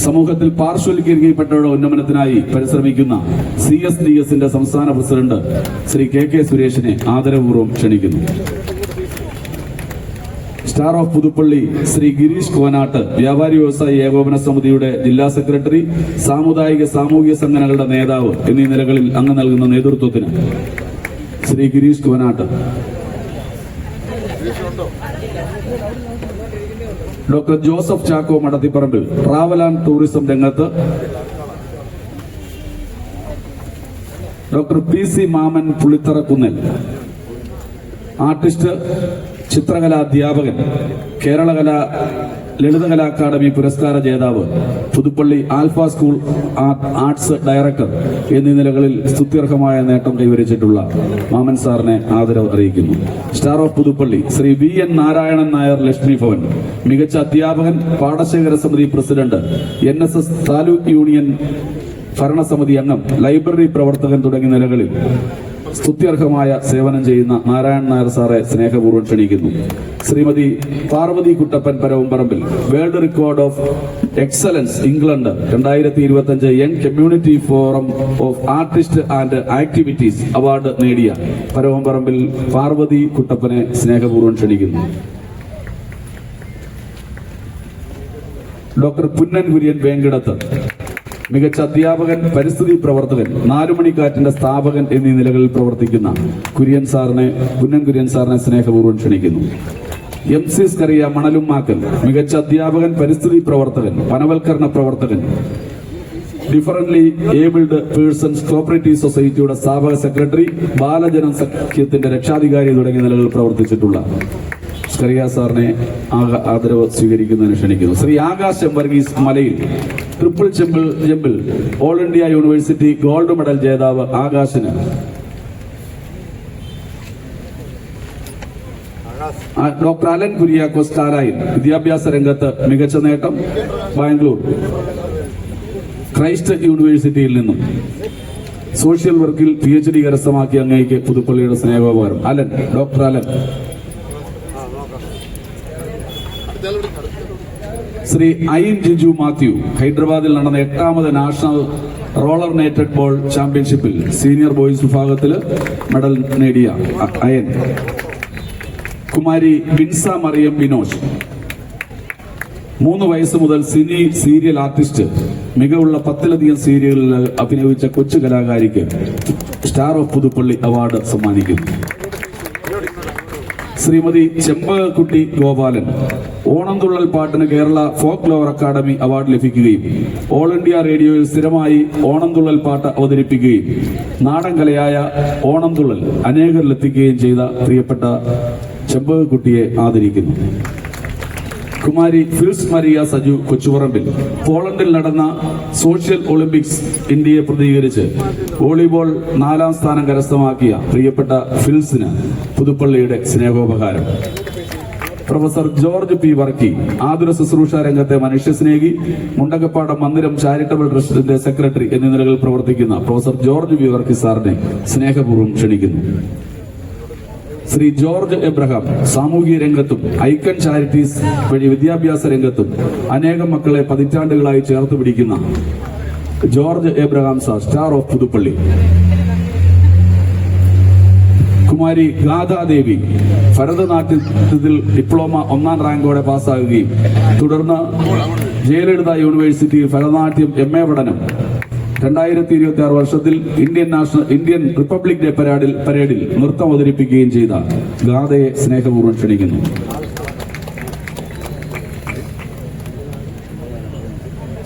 സമൂഹത്തിൽ പാർശ്വവൽക്കരിക്കപ്പെട്ടവരുടെ ഉന്നമനത്തിനായി പരിശ്രമിക്കുന്ന CSDS സംസ്ഥാന പ്രസിഡന്റ് ശ്രീ KK സുരേഷിനെ ആദരപൂർവ്വം ക്ഷണിക്കുന്നു. സ്റ്റാർ ഓഫ് പുതുപ്പള്ളി ശ്രീ ഗിരീഷ് കോനാട്ട്, വ്യാപാരി വ്യവസായി ഏകോപന സമിതിയുടെ ജില്ലാ സെക്രട്ടറി, സാമുദായിക സാമൂഹിക സംഘടനകളുടെ നേതാവ് എന്നീ നിലകളിൽ അങ്ങ് നൽകുന്ന നേതൃത്വത്തിന് Shri Girish Konatt. Doctor Joseph Chacko Madathiparambil, travel and tourism രംഗത്ത് ഡോക്ടർ PC മാമൻ പുളിത്തറക്കുന്നൽ, ആർട്ടിസ്റ്റ്, ചിത്രകലാ അധ്യാപകൻ, കേരള ലളിതകലാ അക്കാദമി പുരസ്കാര ജേതാവ്, Puthuppally alpha school arts director എന്നീ നിലകളിൽ സ്തുത്യർഹമായ നേട്ടം കൈവരിച്ചിട്ടുള്ള മാമൻ സാറിനെ ആദരവ് അറിയിക്കുന്നു. Star of Puthuppally Shri VN Narayanan Nair Lakshmi Bhavan, മികച്ച അധ്യാപകൻ, പാടശേഖര സമിതി പ്രസിഡന്റ്, NSS താലൂക്ക് യൂണിയൻ ഭരണസമിതി അംഗം, ലൈബ്രറി പ്രവർത്തകൻ തുടങ്ങിയ നിലകളിൽ സ്തുത്യർഹമായ സേവനം ചെയ്യുന്ന നാരായണൻ നായർ സാറെ സ്നേഹപൂർവ്വം ക്ഷണിക്കുന്നു. Shrimati Parvathy Kuttappan Paravumparambil, world record of excellence England 2025 young community forum of artist and activities award നേടിയ പരവുംപറമ്പിൽ പാർവതി കുട്ടപ്പനെ സ്നേഹപൂർവ്വം ക്ഷണിക്കുന്നു. ഡോക്ടർ പുന്നൻ കുര്യൻ വേങ്കിടത്ത്, മികച്ച അധ്യാപകൻ, പരിസ്ഥിതി പ്രവർത്തകൻ, 4 മണിക്കാറ്റിന്റെ സ്ഥാപകൻ എന്നീ നിലകളിൽ പ്രവർത്തിക്കുന്ന പുന്നൻ കുര്യൻ സാറിനെ സ്നേഹപൂർവ്വം ക്ഷണിക്കുന്നു. MC സ്കറിയ മണലുമാക്കൽ, മികച്ച അധ്യാപകൻ, പരിസ്ഥിതി പ്രവർത്തകൻ, വനവൽക്കരണ പ്രവർത്തകൻ, ഡിഫറന്റ്ലി ഏബിൾഡ് പേഴ്സൺസ് കോപ്പറേറ്റീവ് സൊസൈറ്റിയുടെ സ്ഥാപക സെക്രട്ടറി, ബാലജന സഖ്യത്തിന്റെ രക്ഷാധികാരി തുടങ്ങിയ നിലകളിൽ പ്രവർത്തിച്ചിട്ടുള്ള സ്കറിയ സാറിനെ ആദരവ് സ്വീകരിക്കുന്നതിന് ക്ഷണിക്കുന്നു. ശ്രീ ആകാശം വർഗീസ് മലയിൽ, triple jumble all India university gold medal ജേതാവ് ആകാശിന് ഡോക്ടർ അലൻ കുര്യാക്കോസ് കാലായിൽ, വിദ്യാഭ്യാസ രംഗത്ത് മികച്ച നേട്ടം, ബാംഗ്ലൂർ ക്രൈസ്റ്റ് യൂണിവേഴ്സിറ്റിയിൽ നിന്നും സോഷ്യൽ വർക്കിൽ PhD കരസ്ഥമാക്കിയ അങ്ങേക്ക് പുതുപ്പള്ളിയുടെ സ്നേഹോപകാരം. Alan, doctor Alan. Shri Ain Jiju Mathew, ഹൈദരാബാദിൽ നടന്ന 8ാമത് നാഷണൽ റോളർ നേറ്റഡ് ബോൾ ചാമ്പ്യൻഷിപ്പിൽ സീനിയർ ബോയ്സ് വിഭാഗത്തിൽ മെഡൽ നേടിയ അയൻ. കുമാരി ബിൻസ മറിയം ബിനോഷ്, 3 വയസ്സ് മുതൽ സിനി സീരിയൽ ആർട്ടിസ്റ്റ്, മികവുള്ള 10ലധികം സീരിയലുകളിൽ അഭിനയിച്ച കൊച്ചു കലാകാരിക്ക് സ്റ്റാർ ഓഫ് പുതുപ്പള്ളി അവാർഡ് സമ്മാനിക്കുന്നു. ശ്രീമതി ചെമ്പകുട്ടി ഗോപാലൻ, ഓണം തുള്ളൽ പാട്ടിന് Kerala folklore academy award ലഭിക്കുകയും ഓൾ ഇന്ത്യ റേഡിയോയിൽ സ്ഥിരമായി ഓണം തുള്ളൽ പാട്ട് അവതരിപ്പിക്കുകയും നാടൻ കലയായ ഓണം തുള്ളൽ അനേകരിലെത്തിക്കുകയും ചെയ്ത പ്രിയപ്പെട്ട ചെമ്പകുട്ടിയെ ആദരിക്കുന്നു. കുമാരി ഫിൽസ് മരിയ സജു കൊച്ചുപറമ്പിൽ, പോളണ്ടിൽ നടന്ന സോഷ്യൽ ഒളിമ്പിക്സ് ഇന്ത്യയെ പ്രതിനിധീകരിച്ച് വോളിബോൾ 4ാം സ്ഥാനം കരസ്ഥമാക്കിയ പ്രിയപ്പെട്ട ഫിൽസിന് പുതുപ്പള്ളിയുടെ സ്നേഹോപകാരം. Professor George P. വർക്കി, ആതുര ശുശ്രൂഷ രംഗത്തെ മനുഷ്യസ്നേഹി, മുണ്ടക്കപ്പാടം മന്ദിരം ചാരിറ്റബിൾ ട്രസ്റ്റിന്റെ സെക്രട്ടറി എന്നീ നിലകളിൽ പ്രവർത്തിക്കുന്ന പ്രൊഫസർ ജോർജ് P. വർക്കി സാറിനെ സ്നേഹപൂർവ്വം ക്ഷണിക്കുന്നു. ശ്രീ ജോർജ് എബ്രഹാം, സാമൂഹിക രംഗത്തും ഐക്കൺ ചാരിറ്റീസ് വഴി വിദ്യാഭ്യാസ രംഗത്തും അനേകം മക്കളെ പതിറ്റാണ്ടുകളായി ചേർത്ത് പിടിക്കുന്ന George Abraham sir, star of Puthuppally. Kumari Gathadevi, ഭരതനാട്യത്തിൽ ഡിപ്ലോമ 1ാം റാങ്കോടെ പാസ്സാകുകയും തുടർന്ന് ജയലളിത യൂണിവേഴ്സിറ്റിയിൽ ഭരതനാട്യം MA പഠനം 2026 വർഷത്തിൽ ഇന്ത്യൻ റിപ്പബ്ലിക് ഡേ പരേഡിൽ നൃത്തം അവതരിപ്പിക്കുകയും ചെയ്ത ഗാഥയെ സ്നേഹപൂർവ്വം ക്ഷണിക്കുന്നു.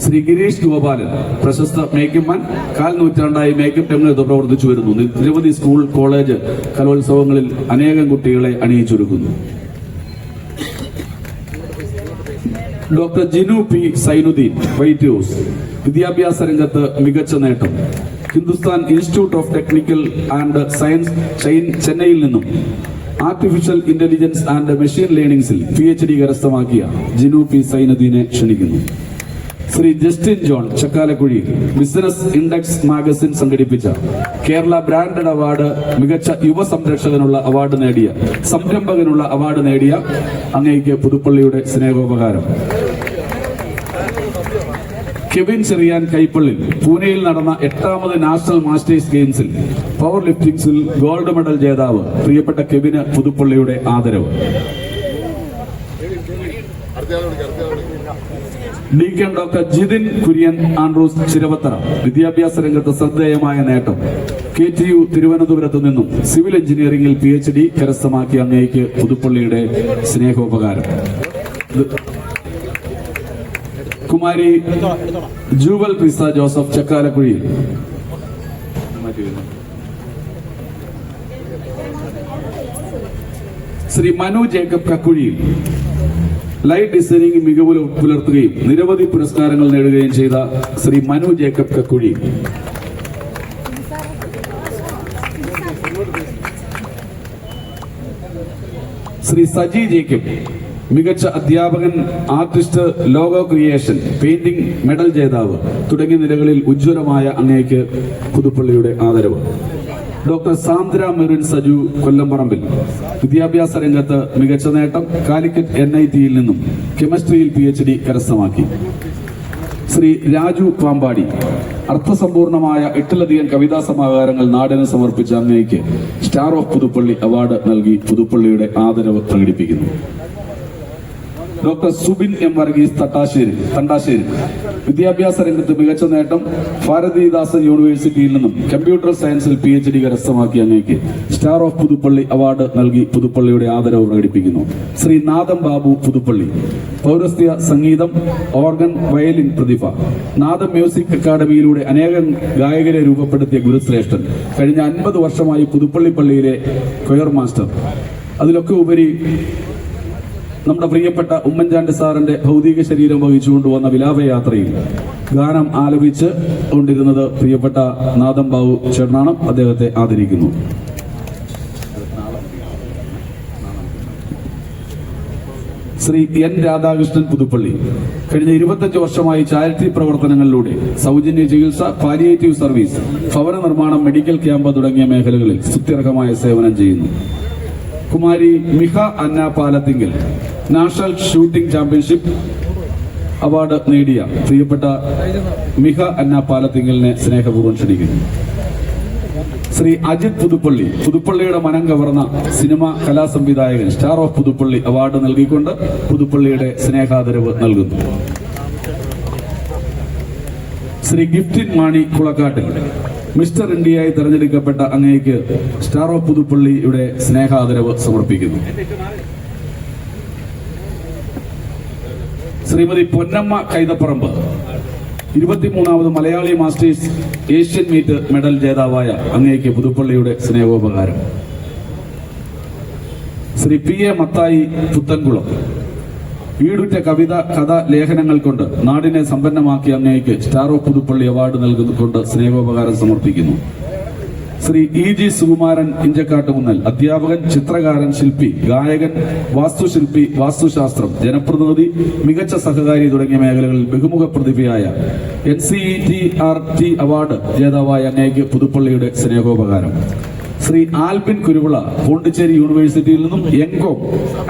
ശ്രീ ഗിരീഷ് ഗോപാലൻ, പ്രശസ്ത മേക്കപ്പ് മാൻ, 4 നൂറ്റാണ്ടായി മേക്കപ്പ് രംഗത്ത് പ്രവർത്തിച്ചു വരുന്നു. നിരവധി സ്കൂൾ, കോളേജ് കലോത്സവങ്ങളിൽ അനേകം കുട്ടികളെ അണിയിച്ചൊരുക്കുന്നു. Doctor Jinu P. Sainuddin, white house, വിദ്യാഭ്യാസ രംഗത്ത് മികച്ച നേട്ടം, Hindustan institute of technical and science ചെന്നൈയിൽ നിന്നും ആർട്ടിഫിഷ്യൽ ഇന്റലിജൻസ് ആൻഡ് മെഷീൻ ലേണിംഗ്സിൽ PhD കരസ്ഥമാക്കിയ ജിനു P. സൈനുദ്ദീനെ ക്ഷണിക്കുന്നു. Shri Justin John, Chakkalakuzhi, business index magazine സംഘടിപ്പിച്ച കേരള ബ്രാൻഡഡ് അവാർഡ്, മികച്ച യുവ സംരംഭകനുള്ള അവാർഡ് നേടിയ അങ്ങേക്ക് പുതുപ്പള്ളിയുടെ സ്നേഹോപകാരം. കെവിൻ ചെറിയാൻ കൈപ്പള്ളിൽ, പൂനെയിൽ നടന്ന 8ാമത് നാഷണൽ മാസ്റ്റേഴ്സ് ഗെയിംസിൽ പവർ ലിഫ്റ്റിംഗ്സിൽ ഗോൾഡ് മെഡൽ ജേതാവ് പ്രിയപ്പെട്ട കെവിന് പുതുപ്പള്ളിയുടെ ആദരവ്. Deacon doctor Jithin Kurian Andrews Chiravathara, വിദ്യാഭ്യാസ രംഗത്ത് ശ്രദ്ധേയമായ നേട്ടം, KTU തിരുവനന്തപുരത്ത് നിന്നും സിവിൽ എഞ്ചിനീയറിംഗിൽ PhD കരസ്ഥമാക്കിയ അങ്ങേക്ക് പുതുപ്പള്ളിയുടെ സ്നേഹോപകാരം. കുമാരി ജൂവൽ പ്രിസ ജോസഫ്, ചക്കാലക്കുഴിയിൽ, ശ്രീ മനു ജേക്കബ് കക്കുഴിയിൽ ലൈറ്റ് ഡിസൈനിങ് മികവ് പുലർത്തുകയും നിരവധി പുരസ്കാരങ്ങൾ നേടുകയും ചെയ്ത ശ്രീ മനു ജേക്കബ് കക്കുഴി. ശ്രീ സജി ജേക്കബ് മികച്ച അധ്യാപകൻ, artist, logo creation, painting medal ജേതാവ് തുടങ്ങിയ നിലകളിൽ ഉജ്ജ്വലമായ അങ്ങേക്ക് പുതുപ്പള്ളിയുടെ ആദരവ്. ഡോക്ടർ സാന്ദ്ര മെറിൻ സജു കൊല്ലംപറമ്പിൽ വിദ്യാഭ്യാസ രംഗത്ത് മികച്ച നേട്ടം, കാലിക്കറ്റ് NIT-യിൽ നിന്നും കെമിസ്ട്രിയിൽ PhD കരസ്ഥമാക്കി. ശ്രീ രാജു പാമ്പാടി അർത്ഥസമ്പൂർണമായ 8ലധികം കവിതാ സമാഹാരങ്ങൾ നാടിന് സമർപ്പിച്ച അങ്ങേക്ക് സ്റ്റാർ ഓഫ് പുതുപ്പള്ളി അവാർഡ് നൽകി പുതുപ്പള്ളിയുടെ ആദരവ് പ്രകടിപ്പിക്കുന്നു. Doctor Subin M. വർഗീസ് തണ്ടാശ്ശേരി വിദ്യാഭ്യാസ രംഗത്ത് മികച്ച നേട്ടം, ഭാരതീദാസൻ യൂണിവേഴ്സിറ്റിയിൽ നിന്നും കമ്പ്യൂട്ടർ സയൻസിൽ PhD കരസ്ഥമാക്കിയ അങ്ങേക്ക് സ്റ്റാർ ഓഫ് പുതുപ്പള്ളി അവാർഡ് നൽകി പുതുപ്പള്ളിയുടെ ആദരവ് പ്രകടിപ്പിക്കുന്നു. ശ്രീ നാദം ബാബു പുതുപ്പള്ളി പൗരസ്ത്യ സംഗീതം, ഓർഗൻ, വയലിൻ പ്രതിഭ, നാദം മ്യൂസിക് അക്കാദമിയിലൂടെ അനേകം ഗായകരെ രൂപപ്പെടുത്തിയ ഗുരുശ്രേഷ്ഠൻ, കഴിഞ്ഞ 50 വർഷമായി പുതുപ്പള്ളി പള്ളിയിലെ കൊയർ മാസ്റ്റർ. അതിലൊക്കെ ഉപരി നമ്മുടെ പ്രിയപ്പെട്ട ഉമ്മൻചാണ്ടി സാറിന്റെ ഭൗതിക ശരീരം വഹിച്ചുകൊണ്ടുവന്ന വിലാപയാത്രയിൽ ഗാനം ആലപിച്ച് കൊണ്ടിരുന്നത് പ്രിയപ്പെട്ട നാദം ബാബു ചേട്ടനാണ്. അദ്ദേഹത്തെ ആദരിക്കുന്നു. ശ്രീ N. രാധാകൃഷ്ണൻ പുതുപ്പള്ളി കഴിഞ്ഞ 25 വർഷമായി ചാരിറ്റി പ്രവർത്തനങ്ങളിലൂടെ സൗജന്യ ചികിത്സ, പാലിയേറ്റീവ് സർവീസ്, ഭവന നിർമ്മാണം, മെഡിക്കൽ ക്യാമ്പ് തുടങ്ങിയ മേഖലകളിൽ സ്തുത്യർഹമായ സേവനം ചെയ്യുന്നു. Kumari Miha Anna Palathinkal national shooting championship award നേടിയ പ്രിയപ്പെട്ട മിഹ അന്ന പാലത്തിങ്കലിനെ സ്നേഹപൂർവ്വം ക്ഷണിക്കുന്നു. ശ്രീ അജിത് പുതുപ്പള്ളിയുടെ മനം കവർന്ന സിനിമ കലാസംവിധായകൻ, സ്റ്റാർ ഓഫ് പുതുപ്പള്ളി അവാർഡ് നൽകിക്കൊണ്ട് പുതുപ്പള്ളിയുടെ സ്നേഹാദരവ് നൽകുന്നു. ശ്രീ ഗിഫ്റ്റിൻ മാണി കുളക്കാട്ടിൽ മിസ്റ്റർ ഇന്ത്യയായി തെരഞ്ഞെടുക്കപ്പെട്ട അങ്ങേക്ക് സ്റ്റാർ ഓഫ് പുതുപ്പള്ളിയുടെ സ്നേഹാദരവ് സമർപ്പിക്കുന്നു. ശ്രീമതി പൊന്നമ്മ കൈതപ്പറമ്പ് 23ാമത് Malayali masters Asian meet medal ജേതാവായ അങ്ങേക്ക് പുതുപ്പള്ളിയുടെ സ്നേഹോപകാരം. ശ്രീ PA മത്തായി പുത്തൻകുളം വീടുറ്റ കവിത, കഥ, ലേഖനങ്ങൾ കൊണ്ട് നാടിനെ സമ്പന്നമാക്കിയ അങ്ങേക്ക് സ്റ്റാർ ഓഫ് പുതുപ്പള്ളി അവാർഡ് നൽകുന്നുകൊണ്ട് സ്നേഹോപകാരം സമർപ്പിക്കുന്നു. ശ്രീ EG സുകുമാരൻ ഇഞ്ചക്കാട്ടുകുന്നൽ അധ്യാപകൻ, ചിത്രകാരൻ, ശില്പി, ഗായകൻ, വാസ്തുശില്പി, വാസ്തുശാസ്ത്രം, ജനപ്രതിനിധി, മികച്ച സഹകാരി തുടങ്ങിയ മേഖലകളിൽ ബഹുമുഖ പ്രതിഭയായ NCERT അവാർഡ് ജേതാവായ അങ്ങേക്ക് പുതുപ്പള്ളിയുടെ സ്നേഹോപകാരം. ശ്രീ ആൽബിൻ കുരുവിള പോണ്ടിച്ചേരി യൂണിവേഴ്സിറ്റിയിൽ നിന്നും എംകോം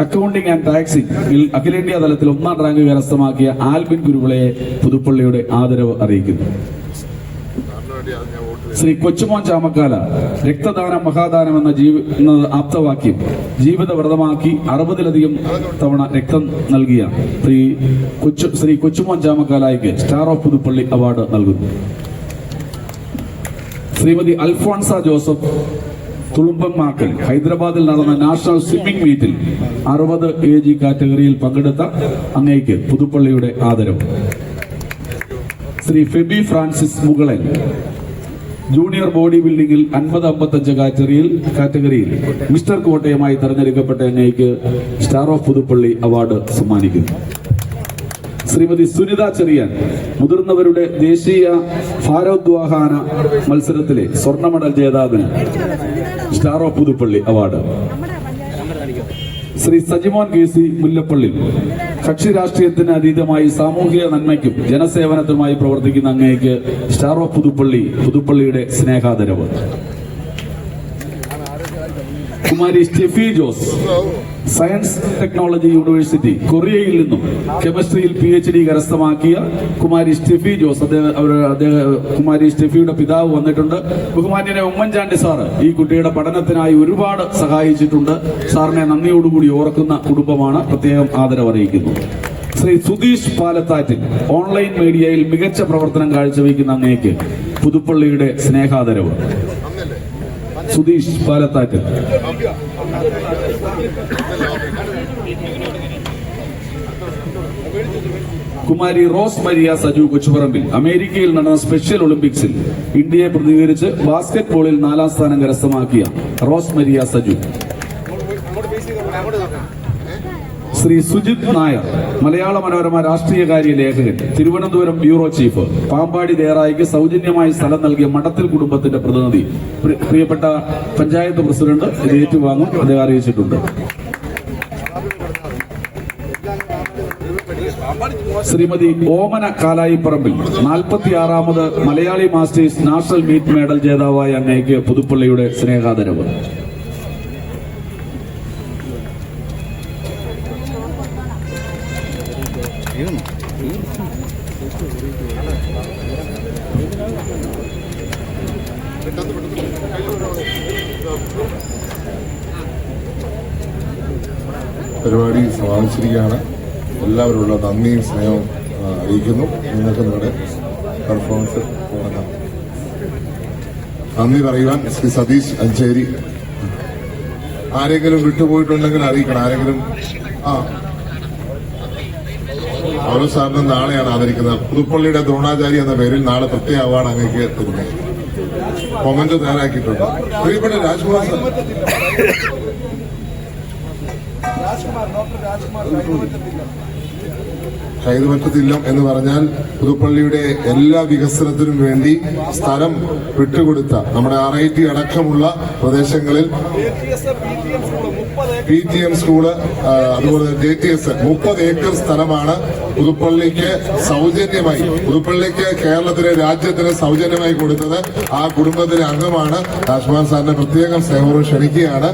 അക്കൗണ്ടിംഗ് ആൻഡ് ടാക്സിംഗിൽ അഖിലേന്ത്യാ തലത്തിൽ 1ാം റാങ്ക് കരസ്ഥമാക്കിയ ആൽബിൻ കുരുവിളയെ പുതുപ്പള്ളിയുടെ ആദരവ് അറിയിക്കുന്നു. ശ്രീ കൊച്ചുമോൻ ചാമക്കാല രക്തദാനം മഹാദാനം എന്ന ആപ്തവാക്യം ജീവിതവ്രതമാക്കി 60ലധികം തവണ രക്തം നൽകിയ ശ്രീ കൊച്ചുമോൻ ചാമക്കാലായിക്ക് സ്റ്റാർ ഓഫ് പുതുപ്പള്ളി അവാർഡ് നൽകുന്നു. ശ്രീമതി അൽഫോൺസ ജോസഫ് തുളുമ്പമാക്കൽ ഹൈദരാബാദിൽ നടന്ന നാഷണൽ സ്വിമ്മിംഗ് മീറ്റിൽ 60 AG കാറ്റഗറിയിൽ പങ്കെടുത്ത അങ്ങേക്ക് പുതുപ്പള്ളിയുടെ ആദരവ്. ശ്രീ ഫെബി ഫ്രാൻസിസ് മുകളൻ ജൂനിയർ ബോഡി ബിൽഡിംഗിൽ 50-55 കാറ്റഗറിയിൽ മിസ്റ്റർ കോട്ടയമായി തെരഞ്ഞെടുക്കപ്പെട്ട അങ്ങേക്ക് സ്റ്റാർ ഓഫ് പുതുപ്പള്ളി അവാർഡ് സമ്മാനിക്കുന്നു. ശ്രീമതി സുനിത ചെറിയാൻ മുതിർന്നവരുടെ ദേശീയ ഭാരോദ്വാഹന മത്സരത്തിലെ സ്വർണ്ണ മെഡൽ ജേതാവിന് star of Puthuppally award. Shri Sajimon KC Mullappally കക്ഷി രാഷ്ട്രീയത്തിന് അതീതമായി സാമൂഹിക നന്മയ്ക്കും ജനസേവനത്തിനുമായി പ്രവർത്തിക്കുന്ന അങ്ങേക്ക് സ്റ്റാർ ഓഫ് പുതുപ്പള്ളിയുടെ സ്നേഹാദരവ്. Kumari Stephy Jose science technology university കൊറിയയിൽ നിന്നും കെമിസ്ട്രിയിൽ PhD കരസ്ഥമാക്കിയ കുമാരി സ്റ്റെഫി ജോസ്, കുമാരി സ്റ്റെഫിയുടെ പിതാവ് വന്നിട്ടുണ്ട്. ബഹുമാന്യനെ ഉമ്മൻചാണ്ടി സാറ് ഈ കുട്ടിയുടെ പഠനത്തിനായി ഒരുപാട് സഹായിച്ചിട്ടുണ്ട്. സാറിനെ നന്ദിയോടുകൂടി ഓർക്കുന്ന കുടുംബമാണ്. പ്രത്യേകം ആദരവ് അറിയിക്കുന്നു. ശ്രീ സുധീഷ് പാലത്താറ്റിൽ ഓൺലൈൻ മീഡിയയിൽ മികച്ച പ്രവർത്തനം കാഴ്ചവെക്കുന്ന അങ്ങേക്ക് പുതുപ്പള്ളിയുടെ സ്നേഹാദരവ്. സുധീഷ് പാലത്താറ്റ്. കുമാരി റോസ് മരിയ സജു കൊച്ചുപറമ്പിൽ അമേരിക്കയിൽ നടന്ന സ്പെഷ്യൽ ഒളിമ്പിക്സിൽ ഇന്ത്യയെ പ്രതിനിധീകരിച്ച് ബാസ്കറ്റ് ബോളിൽ 4ാം സ്ഥാനം കരസ്ഥമാക്കിയ റോസ് മരിയ സജു. ശ്രീ സുജിത് നായർ, മലയാള മനോരമ രാഷ്ട്രീയകാര്യ ലേഖകൻ, തിരുവനന്തപുരം ബ്യൂറോ ചീഫ്, പാമ്പാടി ദേറായിക്ക് സൗജന്യമായി സ്ഥലം നൽകിയ മഠത്തിൽ കുടുംബത്തിന്റെ പ്രതിനിധി. പ്രിയപ്പെട്ട പഞ്ചായത്ത് പ്രസിഡന്റ് ഇത് ഏറ്റുവാങ്ങും, അദ്ദേഹം അറിയിച്ചിട്ടുണ്ട്. ശ്രീമതി ഓമന കാലായിപ്പറമ്പിൽ 46ാമത് Malayali masters national meet medal ജേതാവായ അങ്ങയ്ക്ക് പുതുപ്പള്ളിയുടെ സ്നേഹാദരവ്. പരിപാടി സമാപിച്ചിരിക്കുകയാണ്. എല്ലാവരുള്ള നന്ദിയും സ്നേഹവും അറിയിക്കുന്നു. നിങ്ങൾക്ക് നിങ്ങളുടെ പെർഫോമൻസ് തുടങ്ങാം. നന്ദി പറയുവാൻ ശ്രീ സതീഷ് അഞ്ചേരി. ആരെങ്കിലും വിട്ടുപോയിട്ടുണ്ടെങ്കിൽ അറിയിക്കണം. ആരെങ്കിലും ഓരോ സാറിനും നാളെയാണ് ആദരിക്കുന്നത്. പുതുപ്പള്ളിയുടെ ദ്രോണാചാരി എന്ന പേരിൽ നാളെ പ്രത്യേക അവാർഡ് അങ്ങേക്ക് തരുന്നത്. കൊമന്റ് തയ്യാറാക്കിയിട്ടുണ്ട്. പ്രിയപ്പെട്ട രാജ്കുമാർ സാർ, കൈതുപറ്റത്തില്ല എന്ന് പറഞ്ഞാൽ പുതുപ്പള്ളിയുടെ എല്ലാ വികസനത്തിനും വേണ്ടി സ്ഥലം വിട്ടുകൊടുത്ത നമ്മുടെ RIT അടക്കമുള്ള പ്രദേശങ്ങളിൽ PTM സ്കൂള്, അതുപോലെ JTS 30 ഏക്കർ സ്ഥലമാണ് പുതുപ്പള്ളിക്ക് സൗജന്യമായി, പുതുപ്പള്ളിക്ക് കേരളത്തിലെ രാജ്യത്തിന് സൗജന്യമായി കൊടുത്തത്. ആ കുടുംബത്തിലെ അംഗമാണ്. രാജ്കുമാർ സാറിനെ പ്രത്യേകം സ്നേഹപൂർവ്വം ക്ഷണിക്കുകയാണ്.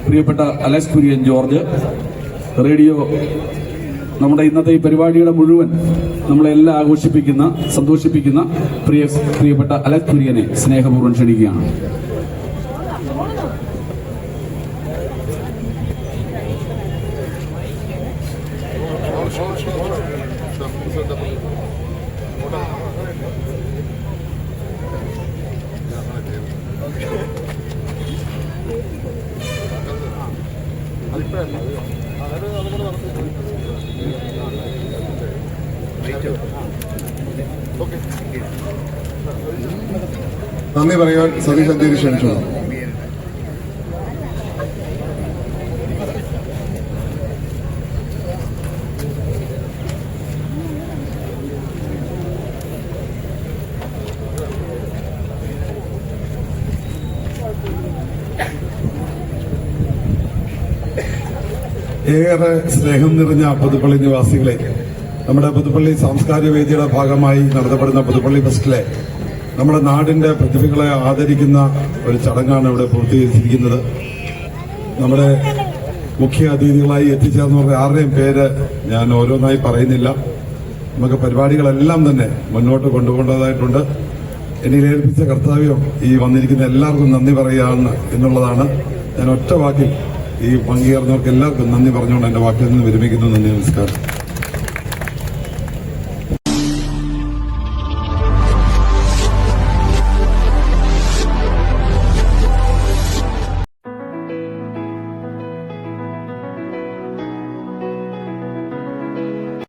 പ്രിയപ്പെട്ട അലക്സ് കുര്യൻ ജോർജ്, റേഡിയോ നമ്മുടെ ഇന്നത്തെ ഈ പരിപാടിയുടെ മുഴുവൻ നമ്മളെല്ലാം ആഘോഷിപ്പിക്കുന്ന, സന്തോഷിപ്പിക്കുന്ന പ്രിയപ്പെട്ട അലക്സ് കുര്യനെ സ്നേഹപൂർവ്വം ക്ഷണിക്കുകയാണ്. നന്ദി പറയുവാൻ സതീഷ് അഞ്ചേരി ക്ഷണിച്ചു. ഏറെ സ്നേഹം നിറഞ്ഞ പുതുപ്പള്ളി നിവാസികളെ, നമ്മുടെ പുതുപ്പള്ളി സാംസ്കാരിക വേദിയുടെ ഭാഗമായി നടത്തപ്പെടുന്ന പുതുപ്പള്ളി ഫെസ്റ്റിലെ നമ്മുടെ നാടിന്റെ പ്രതിഭകളെ ആദരിക്കുന്ന ഒരു ചടങ്ങാണ് ഇവിടെ പൂർത്തീകരിച്ചിരിക്കുന്നത്. നമ്മുടെ മുഖ്യ അതിഥികളായി എത്തിച്ചേർന്നവരുടെ ആരുടെയും പേര് ഞാൻ ഓരോന്നായി പറയുന്നില്ല. നമുക്ക് പരിപാടികളെല്ലാം തന്നെ മുന്നോട്ട് കൊണ്ടുപോകേണ്ടതായിട്ടുണ്ട്. എന്നിൽ ഏൽപ്പിച്ച കർത്തവ്യം ഈ വന്നിരിക്കുന്ന എല്ലാവർക്കും നന്ദി പറയുകയാണ് എന്നുള്ളതാണ്. ഞാൻ ഒറ്റ വാക്കിൽ ഈ പങ്കുചേർന്നവർക്ക് എല്ലാവർക്കും നന്ദി പറഞ്ഞുകൊണ്ട് എന്റെ വാക്കിൽ നിന്ന് വിരമിക്കുന്നു. നന്ദി, നമസ്കാരം.